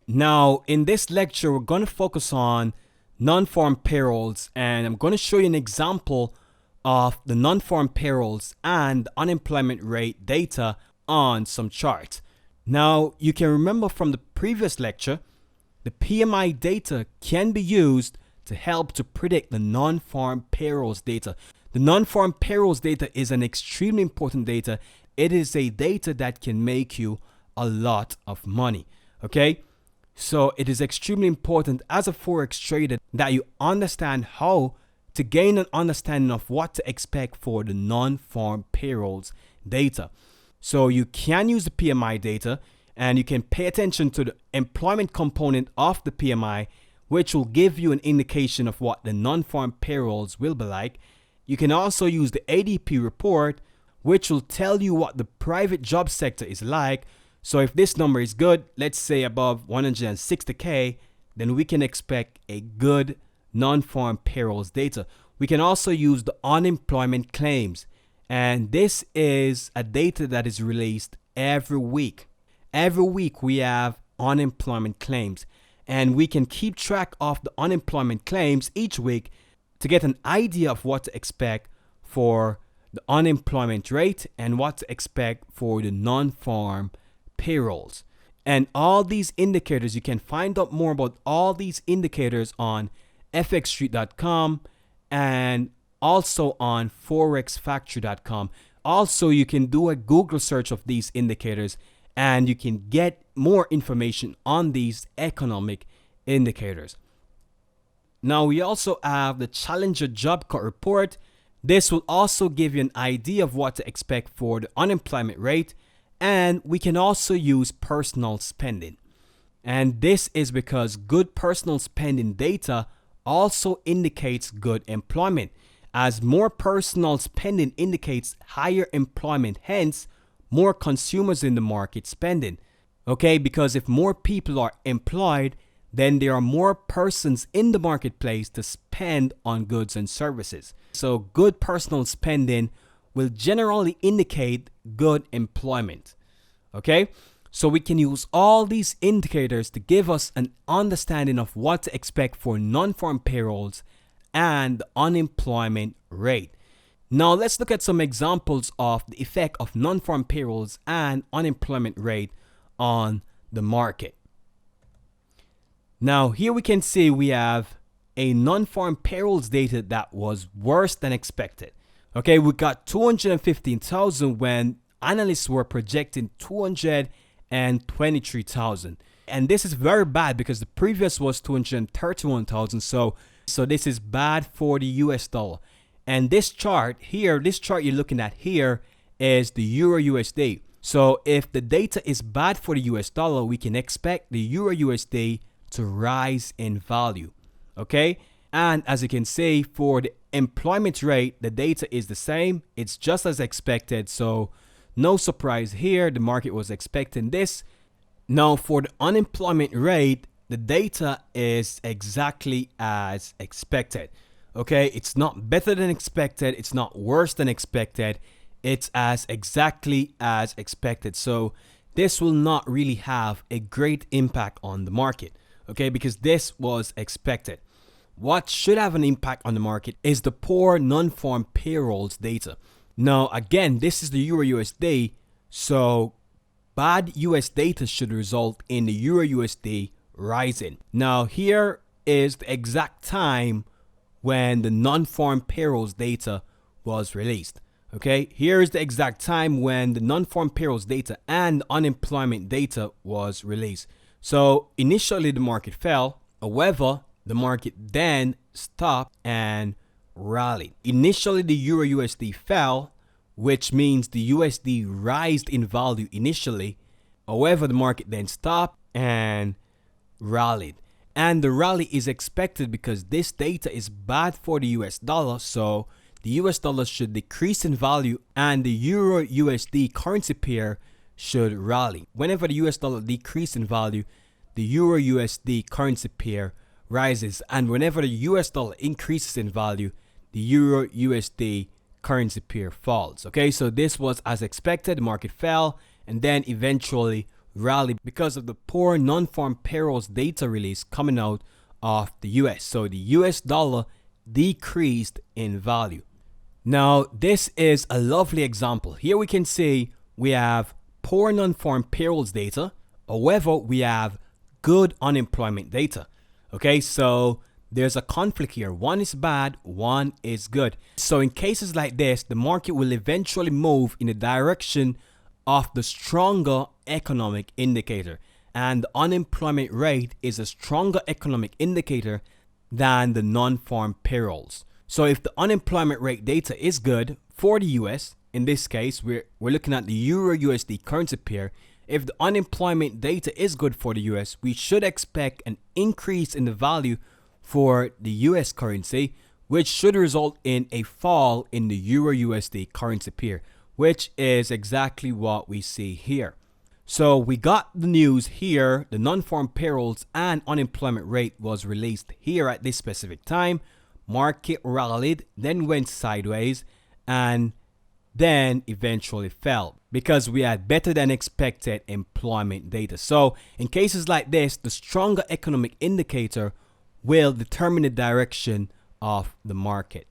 Now, in this lecture, we're going to focus on non-farm payrolls, and I'm going to show you an example of the non-farm payrolls and unemployment rate data on some charts. Now, you can remember from the previous lecture, the PMI data can be used to help to predict the non-farm payrolls data. The non-farm payrolls data is an extremely important data. It is a data that can make you a lot of money. Okay? So it is extremely important as a Forex trader that you understand how to gain an understanding of what to expect for the non-farm payrolls data. So you can use the PMI data and you can pay attention to the employment component of the PMI, which will give you an indication of what the non-farm payrolls will be like. You can also use the ADP report, which will tell you what the private job sector is like. So if this number is good, let's say above 160K, then we can expect a good non-farm payrolls data. We can also use the unemployment claims. And this is a data that is released every week. Every week we have unemployment claims. And we can keep track of the unemployment claims each week to get an idea of what to expect for the unemployment rate and what to expect for the non-farm payrolls. And all these indicators, you can find out more about all these indicators on fxstreet.com and also on forexfactory.com. Also, you can do a Google search of these indicators and you can get more information on these economic indicators. Now, we also have the Challenger Job Cut Report. This will also give you an idea of what to expect for the unemployment rate. And we can also use personal spending. And this is because good personal spending data also indicates good employment, as more personal spending indicates higher employment, hence more consumers in the market spending. Okay, because if more people are employed, then there are more persons in the marketplace to spend on goods and services. So good personal spending will generally indicate good employment. Okay, so we can use all these indicators to give us an understanding of what to expect for non-farm payrolls and the unemployment rate. Now let's look at some examples of the effect of non-farm payrolls and unemployment rate on the market. Now here we can see we have a non-farm payrolls data that was worse than expected. Okay, we got 215,000 when analysts were projecting 223,000. And this is very bad because the previous was 231,000. So this is bad for the US dollar. And this chart here, this chart you're looking at here is the Euro USD. So if the data is bad for the US dollar, we can expect the Euro USD to rise in value. Okay? And as you can see, for the employment rate, the data is the same. It's just as expected. So no surprise here. The market was expecting this. Now for the unemployment rate, the data is exactly as expected. Okay, it's not better than expected. It's not worse than expected. It's exactly as expected. So this will not really have a great impact on the market. Okay, because this was expected. What should have an impact on the market is the poor non-farm payrolls data. Now, again, this is the Euro USD, so bad US data should result in the Euro USD rising. Now, here is the exact time when the non-farm payrolls data was released. Okay, here is the exact time when the non-farm payrolls data and unemployment data was released. So initially the market fell. However, the market then stopped and rallied. Initially, the Euro USD fell, which means the USD rised in value initially. However, the market then stopped and rallied. And the rally is expected because this data is bad for the US dollar. So the US dollar should decrease in value and the Euro USD currency pair should rally. Whenever the US dollar decreases in value, the Euro USD currency pair rises, and whenever the US dollar increases in value, the Euro USD currency pair falls. Okay, so this was as expected. The market fell and then eventually rally because of the poor non-farm payrolls data release coming out of the US. So the US dollar decreased in value. Now, this is a lovely example. Here we can see we have poor non-farm payrolls data. However, we have good unemployment data. Okay, so there's a conflict here. One is bad, one is good. So in cases like this, the market will eventually move in the direction of the stronger economic indicator. And the unemployment rate is a stronger economic indicator than the non-farm payrolls. So if the unemployment rate data is good for the US, in this case, we're looking at the Euro USD currency pair. If the unemployment data is good for the US, we should expect an increase in the value for the US currency, which should result in a fall in the Euro USD currency pair, which is exactly what we see here. So we got the news here. The non-farm payrolls and unemployment rate was released here at this specific time. Market rallied, then went sideways, and then eventually fell because we had better than expected employment data. So in cases like this, the stronger economic indicator will determine the direction of the market.